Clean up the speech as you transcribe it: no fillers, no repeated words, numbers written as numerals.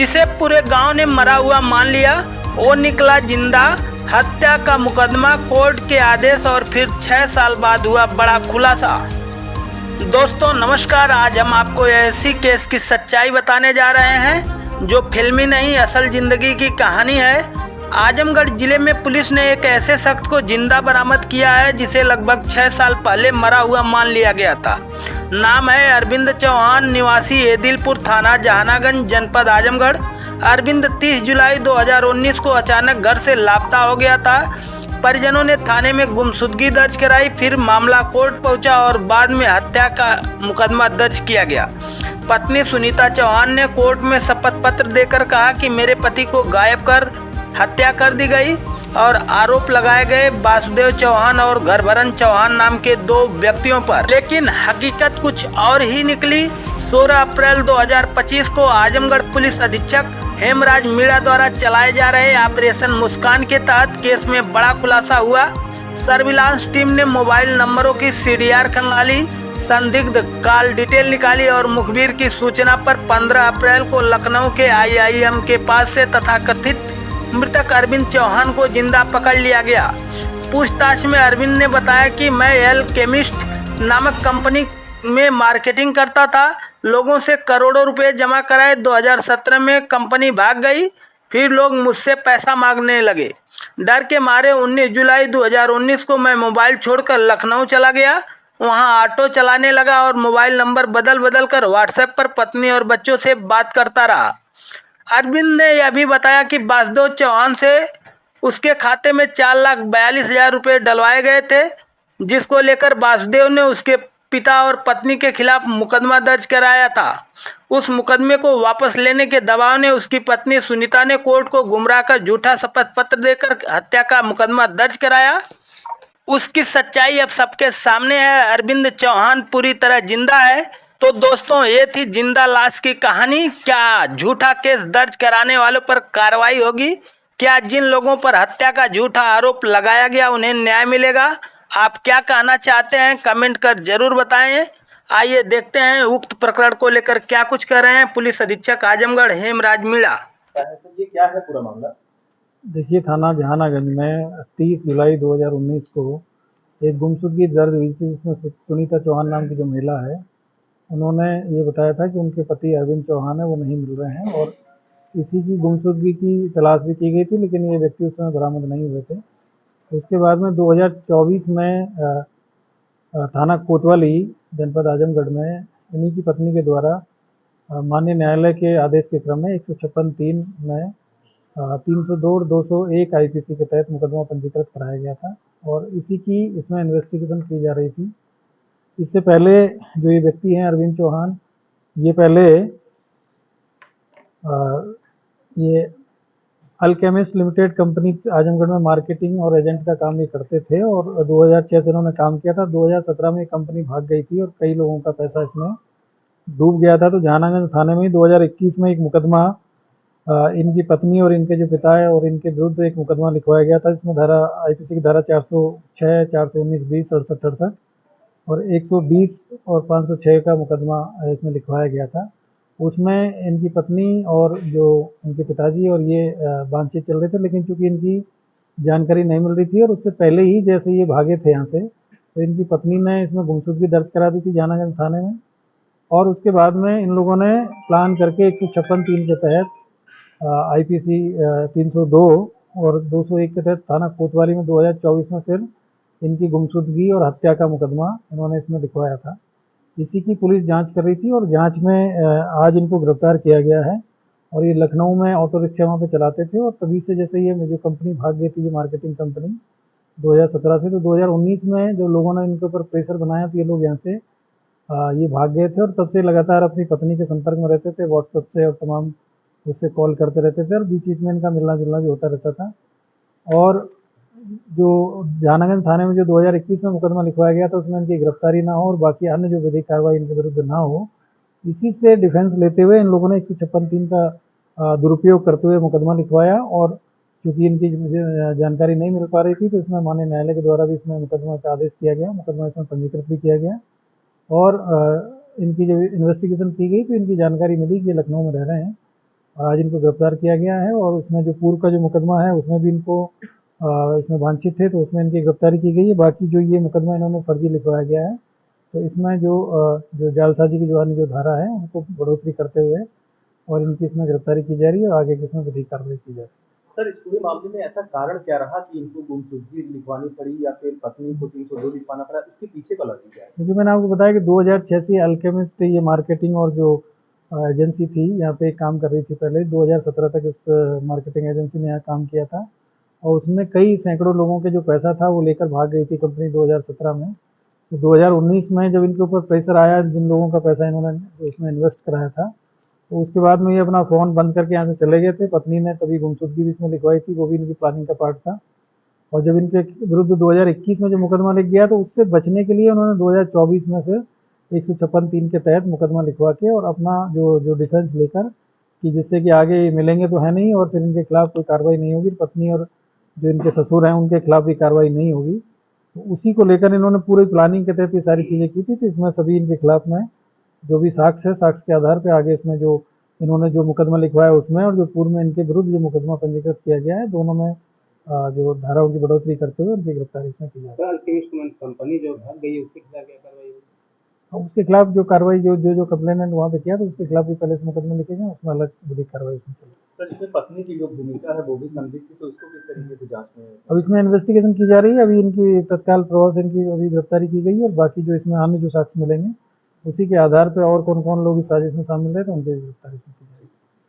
जिसे पूरे गांव ने मरा हुआ मान लिया, वो निकला जिंदा। हत्या का मुकदमा, कोर्ट के आदेश और फिर 6 साल बाद हुआ बड़ा खुलासा। दोस्तों नमस्कार, आज हम आपको ऐसी केस की सच्चाई बताने जा रहे हैं जो फिल्मी नहीं, असल जिंदगी की कहानी है। आजमगढ़ जिले में पुलिस ने एक ऐसे शख्स को जिंदा बरामद किया है जिसे लगभग 6 साल पहले मरा हुआ मान लिया गया था। नाम है अरविंद चौहान, निवासी एदिलपुर थाना, जहानागंज, जनपद आजमगढ़। अरविंद 30 जुलाई 2019 को अचानक घर से लापता हो गया था। परिजनों ने थाने में गुमशुदगी दर्ज कराई, फिर मामला कोर्ट पहुंचा और बाद में हत्या का मुकदमा दर्ज किया गया। पत्नी सुनीता चौहान ने कोर्ट में शपथ पत्र देकर कहा कि मेरे पति को गायब कर हत्या कर दी गई और आरोप लगाए गए वासुदेव चौहान और घरभरन चौहान नाम के 2 व्यक्तियों पर। लेकिन हकीकत कुछ और ही निकली। 16 अप्रैल 2025 को आजमगढ़ पुलिस अधीक्षक हेमराज मीणा द्वारा चलाए जा रहे ऑपरेशन मुस्कान के तहत केस में बड़ा खुलासा हुआ। सर्विलांस टीम ने मोबाइल नंबरों की CDR खंगाली, संदिग्ध कॉल डिटेल निकाली और मुखबिर की सूचना पर 15 अप्रैल को लखनऊ के IIM के पास से तथाकथित मृतक अरविंद चौहान को जिंदा पकड़ लिया गया। पूछताछ में अरविंद ने बताया कि मैं एल केमिस्ट नामक कंपनी में मार्केटिंग करता था, लोगों से करोड़ों रुपए जमा कराए। 2017 में कंपनी भाग गई, फिर लोग मुझसे पैसा मांगने लगे। डर के मारे 19 जुलाई 2019 को मैं मोबाइल छोड़कर लखनऊ चला गया। वहां ऑटो चलाने लगा और मोबाइल नंबर बदल बदल कर व्हाट्सएप पर पत्नी और बच्चों से बात करता रहा। अरविंद ने यह भी बताया कि वासुदेव चौहान से उसके खाते में 4,42,000 रुपये डलवाए गए थे, जिसको लेकर वासुदेव ने उसके पिता और पत्नी के खिलाफ मुकदमा दर्ज कराया था। उस मुकदमे को वापस लेने के दबाव ने उसकी पत्नी सुनीता ने कोर्ट को गुमराह कर झूठा शपथ पत्र देकर हत्या का मुकदमा दर्ज कराया। उसकी सच्चाई अब सबके सामने है। अरविंद चौहान पूरी तरह जिंदा है। तो दोस्तों, ये थी जिंदा लाश की कहानी। क्या झूठा केस दर्ज कराने वालों पर कार्रवाई होगी? क्या जिन लोगों पर हत्या का झूठा आरोप लगाया गया उन्हें न्याय मिलेगा? आप क्या कहना चाहते हैं, कमेंट कर जरूर बताएं। आइए देखते हैं उक्त प्रकरण को लेकर क्या कुछ कह रहे हैं पुलिस अधीक्षक आजमगढ़ हेमराज मीणा। ये क्या है पूरा मामला? देखिए, थाना जहानागंज में 30 जुलाई 2019 को एक गुमशुदगी दर्ज हुई थी, जिसमें सुनीता चौहान नाम की जो महिला है, उन्होंने ये बताया था कि उनके पति अरविंद चौहान है, वो नहीं मिल रहे हैं और इसी की गुमशुदगी की तलाश भी की गई थी, लेकिन ये व्यक्ति उस समय बरामद नहीं हुए थे। उसके बाद में 2024 में थाना कोतवाली, जनपद आजमगढ़ में इन्हीं की पत्नी के द्वारा माननीय न्यायालय के आदेश के क्रम में 156(3) में 302 और 201 IPC के तहत मुकदमा पंजीकृत कराया गया था और इसी की इसमें इन्वेस्टिगेशन की जा रही थी। इससे पहले जो ये व्यक्ति हैं अरविंद चौहान, ये पहले ये अल्केमिस्ट लिमिटेड कंपनी आजमगढ़ में मार्केटिंग और एजेंट का काम ये करते थे और 2006 से इन्होंने काम किया था। 2017 में कंपनी भाग गई थी और कई लोगों का पैसा इसमें डूब गया था। तो जहानागंज थाने में 2021 में एक मुकदमा इनकी पत्नी और इनके जो पिता है और इनके विरुद्ध एक मुकदमा लिखवाया गया था, जिसमें धारा IPC की धारा 406, 419, 20, 67, 68 और 120 और 506 का मुकदमा इसमें लिखवाया गया था। उसमें इनकी पत्नी और जो इनके पिताजी और ये बातचीत चल रहे थे, लेकिन चूंकि इनकी जानकारी नहीं मिल रही थी और उससे पहले ही जैसे ये भागे थे यहाँ से, तो इनकी पत्नी ने इसमें गुमशुदगी दर्ज करा दी थी जहानागंज थाने में और उसके बाद में इन लोगों ने प्लान करके 156(3) के तहत IPC 302 और 201 के तहत थाना कोतवाली में 2024 में फिर इनकी गुमशुदगी और हत्या का मुकदमा इन्होंने इसमें लिखवाया था। इसी की पुलिस जांच कर रही थी और जांच में आज इनको गिरफ्तार किया गया है और ये लखनऊ में ऑटो रिक्शा वहाँ पे चलाते थे और तभी से जैसे ये जो कंपनी भाग गई थी, जो मार्केटिंग कंपनी 2017 से, तो 2019 में जो लोगों ने इनके ऊपर प्रेशर बनाया तो ये लोग यहाँ से ये भाग गए थे और तब से लगातार अपनी पत्नी के संपर्क में रहते थे, व्हाट्सएप से और तमाम उससे कॉल करते रहते थे और बीच बीच में इनका मिलना जुलना भी होता रहता था। और जो जहानागंज थाने में जो 2021 में मुकदमा लिखवाया गया था, उसमें इनकी गिरफ्तारी ना हो और बाकी अन्य जो विधिक कार्रवाई इनके विरुद्ध ना हो, इसी से डिफेंस लेते हुए इन लोगों ने 156(3) का दुरुपयोग करते हुए मुकदमा लिखवाया और क्योंकि इनकी जानकारी नहीं मिल पा रही थी, तो इसमें माननीय न्यायालय के द्वारा भी इसमें मुकदमा का आदेश किया गया, मुकदमा इसमें पंजीकृत भी किया गया और इनकी जब इन्वेस्टिगेशन की गई तो इनकी जानकारी मिली कि ये लखनऊ में रह रहे हैं और आज इनको गिरफ्तार किया गया है। और उसमें जो पूर्व का जो मुकदमा है उसमें भी इनको इसमें वांछित थे, तो उसमें इनकी गिरफ्तारी की गई है। बाकी जो ये मुकदमा इन्होंने फर्जी लिखवाया गया है, तो इसमें जो जालसाजी की जो धारा है उनको बढ़ोतरी करते हुए और इनकी इसमें गिरफ्तारी की जा रही है और आगे की इसमें विधिक कार्रवाई की जा रही है। सर, इस पूरे मामले में ऐसा कारण क्या रहा कि इनको गुमशुदगी लिखवानी पड़ी या फिर पत्नी को 302 लिखवाना पड़ा? इसके पीछे का लॉजिक क्या है? क्योंकि मैंने आपको बताया कि 2006 से अल्केमिस्ट ये मार्केटिंग और जो एजेंसी थी यहाँ पे काम कर रही थी पहले। 2017 तक इस मार्केटिंग एजेंसी ने यहाँ काम किया था और उसमें कई सैकड़ों लोगों के जो पैसा था वो लेकर भाग गई थी कंपनी 2017 में। तो 2019 में जब इनके ऊपर प्रेशर आया, जिन लोगों का पैसा इन्होंने उसमें इन्वेस्ट कराया था, तो उसके बाद में ये अपना फ़ोन बंद करके यहाँ से चले गए थे। पत्नी ने तभी गुमशुदगी भी इसमें लिखवाई थी, वो भी इनकी प्लानिंग का पार्ट था। और जब इनके विरुद्ध 2021 में जो मुकदमा लिख गया, तो उससे बचने के लिए उन्होंने 2024 में फिर 156(3) के तहत मुकदमा लिखवा के और अपना जो डिफेंस लेकर कि जिससे कि आगे मिलेंगे तो है नहीं और फिर इनके खिलाफ कोई कार्रवाई नहीं होगी, पत्नी और जो इनके ससुर हैं उनके खिलाफ भी कार्रवाई नहीं होगी, तो उसी को लेकर इन्होंने पूरी प्लानिंग के तहत ये सारी चीज़ें की थी। तो इसमें सभी इनके खिलाफ में जो भी साक्ष्य है, साक्ष्य के आधार पर आगे इसमें जो इन्होंने जो मुकदमा लिखवाया उसमें और जो पूर्व में इनके विरुद्ध जो मुकदमा पंजीकृत किया गया है, दोनों में जो धाराओं की बढ़ोतरी करते हुए उनकी गिरफ्तारी इसमें की जाए। कंपनी जो भाग गई उसके खिलाफ क्या कार्रवाई होगी? उसके खिलाफ जो कार्रवाई जो कंप्लेनेंट वहाँ पे किया, तो उसके खिलाफ भी पहले से मुकदमे लिखे गए, उसमें अलग विधिक कार्रवाई उसमें चलेगी। सर, इसमें पत्नी की जो भूमिका है वो भी संदिग्ध थी, तो इसको किस तरीके से जांच में? अब इसमें इन्वेस्टिगेशन की जा रही है। अभी इनकी तत्काल प्रभाव से इनकी अभी गिरफ्तारी की गई है और बाकी जो इसमें अन्य जो साक्ष्य मिलेंगे उसी के आधार पर और कौन कौन लोग इस साजिश में शामिल रहे, तो उनकी गिरफ्तारी की